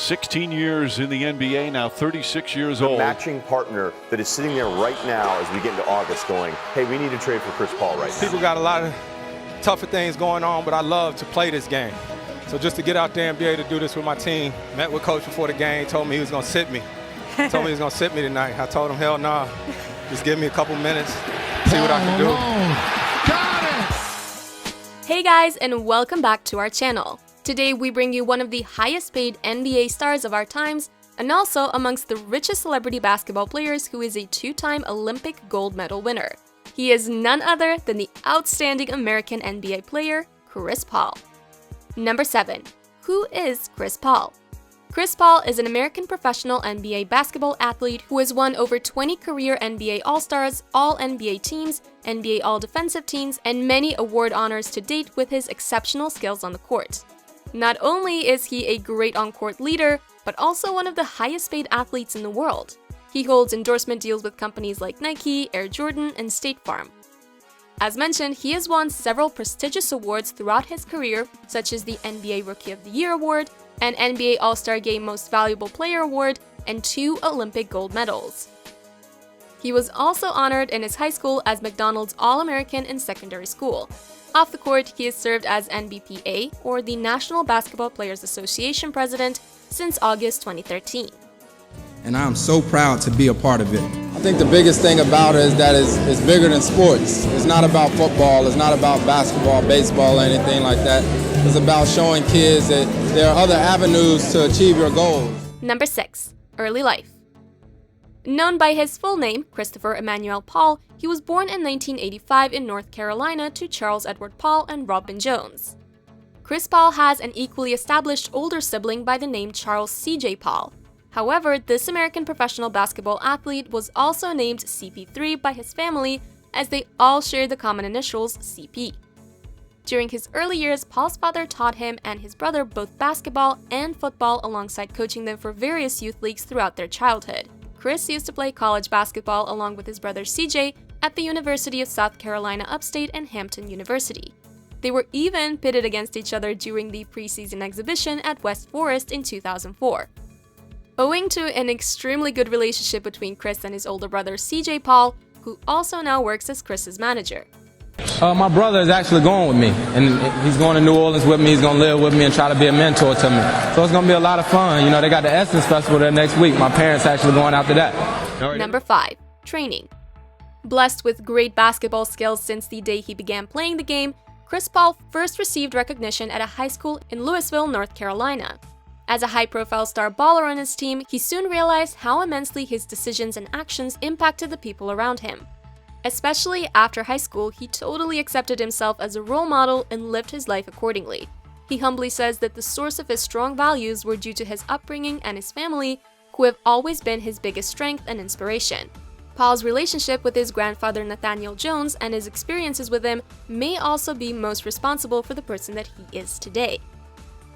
16 years in the NBA, now 36 years old. Matching partner that is sitting there right now as we get into August going, hey, we need to trade for Chris Paul right now. People got a lot of tougher things going on, but I love to play this game. So just to get out there and be able to do this with my team, met with coach before the game, told me he was going to sit me. Told me he was going to sit me tonight. I told him, hell nah, just give me a couple minutes, see what I can do. Got it! Hey guys, and welcome back to our channel. Today we bring you one of the highest paid NBA stars of our times, and also amongst the richest celebrity basketball players who is a two-time Olympic gold medal winner. He is none other than the outstanding American NBA player, Chris Paul. Number 7. Who is Chris Paul? Chris Paul is an American professional NBA basketball athlete who has won over 20 career NBA All-Stars, All-NBA teams, NBA All-Defensive teams, and many award honors to date with his exceptional skills on the court. Not only is he a great on-court leader, but also one of the highest-paid athletes in the world. He holds endorsement deals with companies like Nike, Air Jordan, and State Farm. As mentioned, he has won several prestigious awards throughout his career, such as the NBA Rookie of the Year Award, an NBA All-Star Game Most Valuable Player Award, and 2 Olympic gold medals. He was also honored in his high school as McDonald's All-American in secondary school. Off the court, he has served as NBPA, or the National Basketball Players Association president, since August 2013. And I'm so proud to be a part of it. I think the biggest thing about it is that it's bigger than sports. It's not about football, it's not about basketball, baseball, or anything like that. It's about showing kids that there are other avenues to achieve your goals. Number 6. Early life. Known by his full name, Christopher Emmanuel Paul, he was born in 1985 in North Carolina to Charles Edward Paul and Robin Jones. Chris Paul has an equally established older sibling by the name Charles C.J. Paul. However, this American professional basketball athlete was also named CP3 by his family, as they all share the common initials CP. During his early years, Paul's father taught him and his brother both basketball and football alongside coaching them for various youth leagues throughout their childhood. Chris used to play college basketball along with his brother CJ at the University of South Carolina Upstate and Hampton University. They were even pitted against each other during the preseason exhibition at West Forest in 2004. Owing to an extremely good relationship between Chris and his older brother CJ Paul, who also now works as Chris's manager. My brother is actually going with me, and he's going to New Orleans with me. He's going to live with me and try to be a mentor to me. So it's going to be a lot of fun. You know, they got the Essence Festival there next week. My parents actually going after that. Number 5. Training. Blessed with great basketball skills since the day he began playing the game, Chris Paul first received recognition at a high school in Louisville, North Carolina. As a high-profile star baller on his team, he soon realized how immensely his decisions and actions impacted the people around him. Especially after high school, he totally accepted himself as a role model and lived his life accordingly. He humbly says that the source of his strong values were due to his upbringing and his family, who have always been his biggest strength and inspiration. Paul's relationship with his grandfather Nathaniel Jones and his experiences with him may also be most responsible for the person that he is today.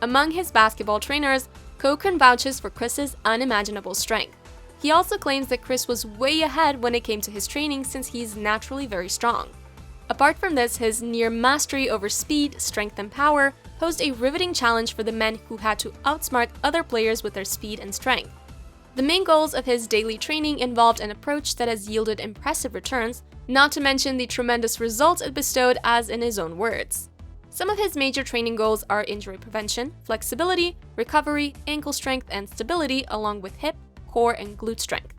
Among his basketball trainers, Cochran vouches for Chris's unimaginable strength. He also claims that Chris was way ahead when it came to his training since he's naturally very strong. Apart from this, his near mastery over speed, strength, and power posed a riveting challenge for the men who had to outsmart other players with their speed and strength. The main goals of his daily training involved an approach that has yielded impressive returns, not to mention the tremendous results it bestowed, as in his own words. Some of his major training goals are injury prevention, flexibility, recovery, ankle strength, and stability, along with hip, core, and glute strength.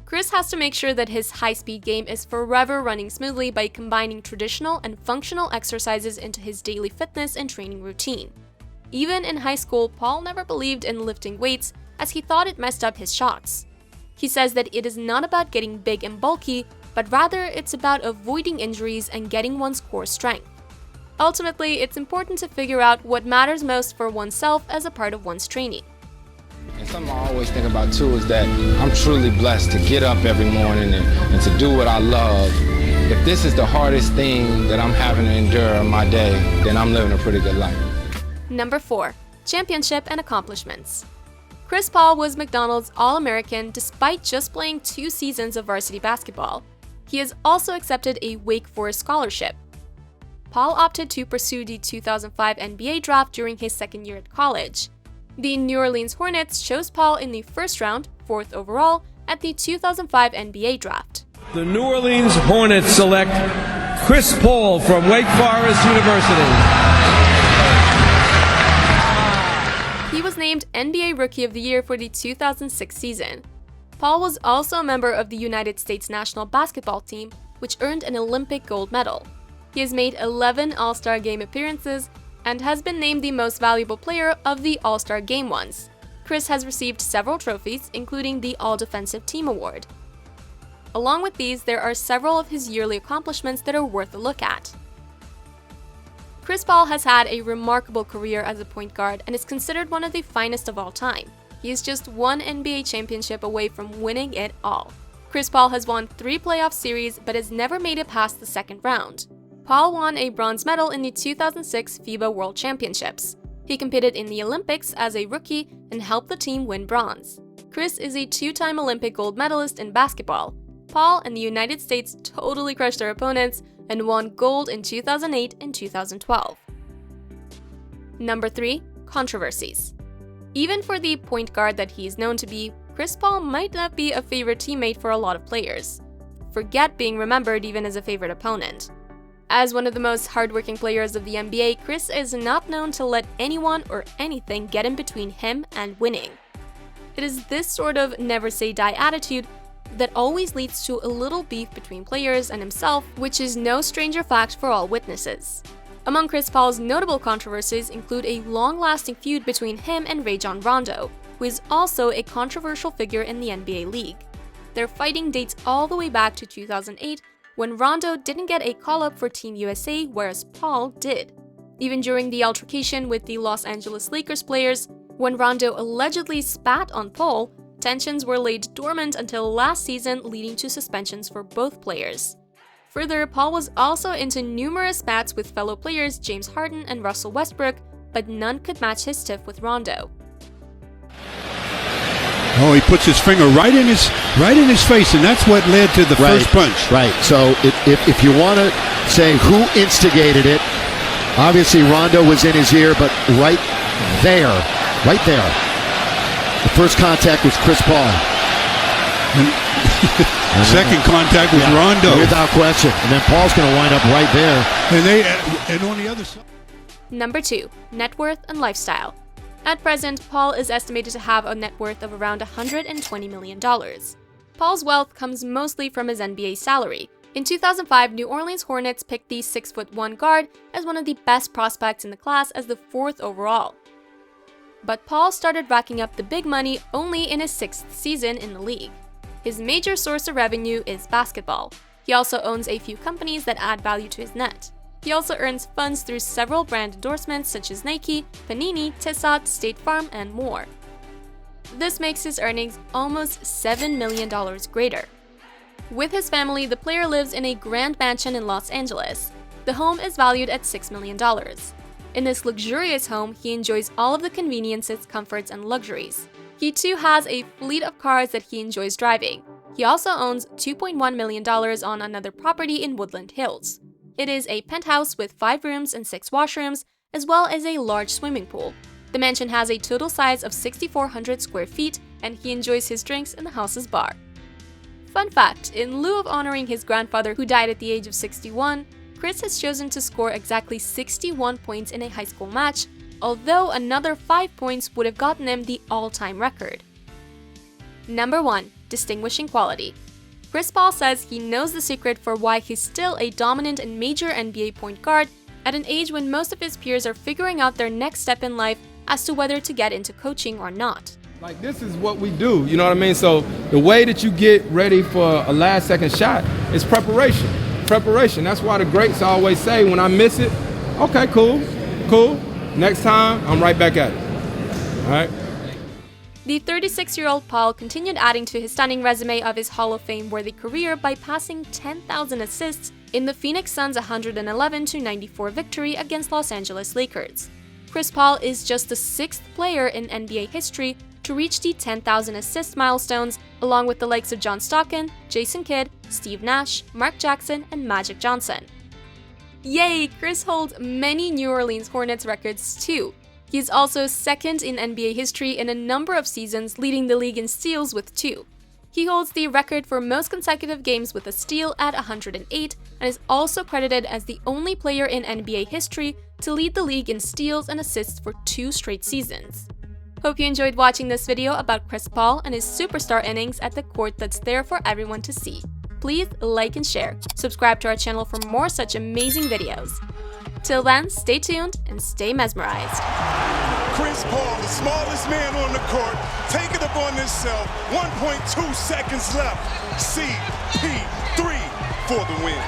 Chris has to make sure that his high-speed game is forever running smoothly by combining traditional and functional exercises into his daily fitness and training routine. Even in high school, Paul never believed in lifting weights, as he thought it messed up his shots. He says that it is not about getting big and bulky, but rather it's about avoiding injuries and getting one's core strength. Ultimately, it's important to figure out what matters most for oneself as a part of one's training. And something I always think about too is that I'm truly blessed to get up every morning and to do what I love. If this is the hardest thing that I'm having to endure in my day, then I'm living a pretty good life. Number 4. Championship and accomplishments. Chris Paul was McDonald's All-American despite just playing 2 seasons of varsity basketball. He has also accepted a Wake Forest scholarship. Paul opted to pursue the 2005 NBA draft during his second year at college. The New Orleans Hornets chose Paul in the first round, 4th overall, at the 2005 NBA draft. The New Orleans Hornets select Chris Paul from Wake Forest University. He was named NBA Rookie of the Year for the 2006 season. Paul was also a member of the United States national basketball team, which earned an Olympic gold medal. He has made 11 All-Star Game appearances and has been named the most valuable player of the All-Star Game once. Chris has received several trophies, including the All-Defensive Team Award. Along with these, there are several of his yearly accomplishments that are worth a look at. Chris Paul has had a remarkable career as a point guard and is considered one of the finest of all time. He is just one NBA championship away from winning it all. Chris Paul has won 3 playoff series but has never made it past the second round. Paul won a bronze medal in the 2006 FIBA World Championships. He competed in the Olympics as a rookie and helped the team win bronze. Chris is a 2-time Olympic gold medalist in basketball. Paul and the United States totally crushed their opponents and won gold in 2008 and 2012. Number 3. Controversies. Even for the point guard that he is known to be, Chris Paul might not be a favorite teammate for a lot of players. Forget being remembered even as a favorite opponent. As one of the most hardworking players of the NBA, Chris is not known to let anyone or anything get in between him and winning. It is this sort of never-say-die attitude that always leads to a little beef between players and himself, which is no stranger fact for all witnesses. Among Chris Paul's notable controversies include a long-lasting feud between him and Rajon Rondo, who is also a controversial figure in the NBA League. Their fighting dates all the way back to 2008, when Rondo didn't get a call-up for Team USA, whereas Paul did. Even during the altercation with the Los Angeles Lakers players, when Rondo allegedly spat on Paul, tensions were laid dormant until last season, leading to suspensions for both players. Further, Paul was also into numerous spats with fellow players James Harden and Russell Westbrook, but none could match his tiff with Rondo. Oh, he puts his finger right in his face, and that's what led to the first punch. Right. So if you want to say who instigated it, obviously Rondo was in his ear, but right there, the first contact was Chris Paul. Second contact was Rondo, without question, and then Paul's going to wind up right there. And on the other side. Number 2. Net worth and lifestyle. At present, Paul is estimated to have a net worth of around $120 million. Paul's wealth comes mostly from his NBA salary. In 2005, New Orleans Hornets picked the 6'1" guard as one of the best prospects in the class as the 4th overall. But Paul started racking up the big money only in his 6th season in the league. His major source of revenue is basketball. He also owns a few companies that add value to his net. He also earns funds through several brand endorsements such as Nike, Panini, Tissot, State Farm, and more. This makes his earnings almost $7 million greater. With his family, the player lives in a grand mansion in Los Angeles. The home is valued at $6 million. In this luxurious home, he enjoys all of the conveniences, comforts, and luxuries. He too has a fleet of cars that he enjoys driving. He also owns $2.1 million on another property in Woodland Hills. It is a penthouse with 5 rooms and 6 washrooms, as well as a large swimming pool. The mansion has a total size of 6,400 square feet, and he enjoys his drinks in the house's bar. Fun fact, in lieu of honoring his grandfather who died at the age of 61, Chris has chosen to score exactly 61 points in a high school match, although another 5 points would have gotten him the all-time record. Number 1. Distinguishing quality. Chris Paul says he knows the secret for why he's still a dominant and major NBA point guard at an age when most of his peers are figuring out their next step in life as to whether to get into coaching or not. Like, this is what we do, you know what I mean? So the way that you get ready for a last-second shot is preparation. Preparation. That's why the greats always say, when I miss it, okay, cool. Next time, I'm right back at it. All right? The 36-year-old Paul continued adding to his stunning resume of his Hall of Fame-worthy career by passing 10,000 assists in the Phoenix Suns' 111-94 victory against Los Angeles Lakers. Chris Paul is just the 6th player in NBA history to reach the 10,000 assist milestones, along with the likes of John Stockton, Jason Kidd, Steve Nash, Mark Jackson, and Magic Johnson. Yay! Chris holds many New Orleans Hornets records too. He's also second in NBA history in a number of seasons, leading the league in steals with 2. He holds the record for most consecutive games with a steal at 108 and is also credited as the only player in NBA history to lead the league in steals and assists for 2 straight seasons. Hope you enjoyed watching this video about Chris Paul and his superstar innings at the court that's there for everyone to see. Please like and share. Subscribe to our channel for more such amazing videos. Till then, stay tuned and stay mesmerized. Chris Paul, the smallest man on the court, take it upon himself. 1.2 seconds left. CP3 for the win.